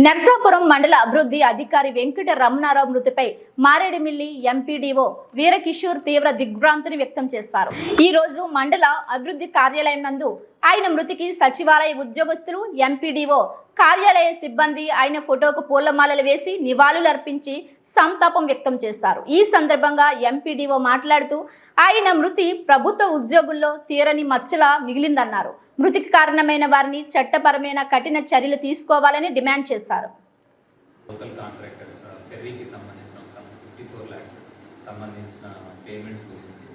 నర్సాపురం మండల అభివృద్ధి అధికారి వెంకట రమణారావు మృతిపై మారేడుమిల్లి ఎంపీడీఓ వీరకిషోర్ తీవ్ర దిగ్భ్రాంతిని వ్యక్తం చేశారు. ఈ రోజు మండల అభివృద్ధి కార్యాలయం నందు ఆయన మృతికి సచివాలయ ఉద్యోగస్తులు, ఎంపీడీఓ కార్యాలయ సిబ్బంది ఆయన ఫోటోకు పూలమాలలు వేసి నివాళులర్పించి సంతాపం వ్యక్తం చేశారు. ఈ సందర్భంగా ఎంపీడీఓ మాట్లాడుతూ ఆయన మృతి ప్రభుత్వ ఉద్యోగుల్లో తీరని మచ్చలా మిగిలిందన్నారు. మృతికి కారణమైన వారిని చట్టపరమైన కఠిన చర్యలు తీసుకోవాలని డిమాండ్ చేశారు. లోకల్ కాంట్రాక్టర్ ఫెర్రీకి సంబంధించిన 54 lakhs సంబంధించిన పేమెంట్స్ గురించి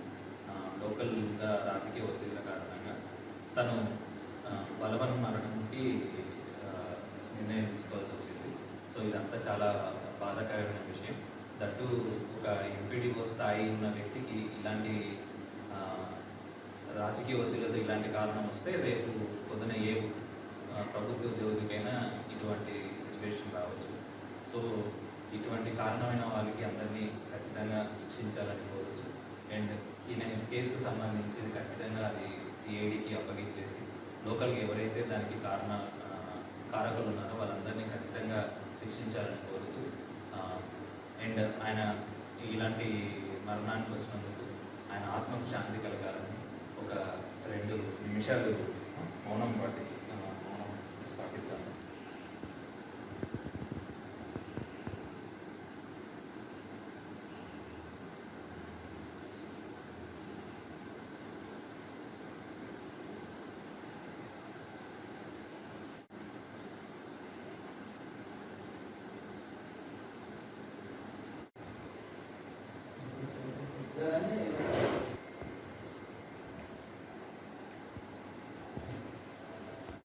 లోకల్గా రాజకీయ ఒత్తిడిల కారణంగా తను బలవన్ మరణంకి నిర్ణయం తీసుకోవాల్సి వచ్చింది. సో ఇదంతా చాలా బాధాకరమైన విషయం. దట్టు ఒక ఎంపీడీఓ స్థాయి ఉన్న వ్యక్తికి ఇలాంటి రాజకీయ ఒత్తిడితో ఇలాంటి కారణం వస్తే రేపు పొద్దున ఏ ప్రభుత్వ ఉద్యోగికైనా ఇటువంటి సిచ్యువేషన్ రావచ్చు. సో ఇటువంటి కారణమైన వాళ్ళకి అందరినీ ఖచ్చితంగా శిక్షించాలని కోరుతూ అండ్ ఈయన కేసుకు సంబంధించి ఖచ్చితంగా అది సిఐడికి అప్పగించేసి లోకల్గా ఎవరైతే దానికి కారకులు ఉన్నారో వాళ్ళందరినీ ఖచ్చితంగా శిక్షించాలని కోరుతూ అండ్ ఆయన ఇలాంటి మరణానికి వచ్చినందుకు ఆయన ఆత్మకు శాంతి కలగాలని ఒక 2 నిమిషాలు మౌనం పాటిస్తారు.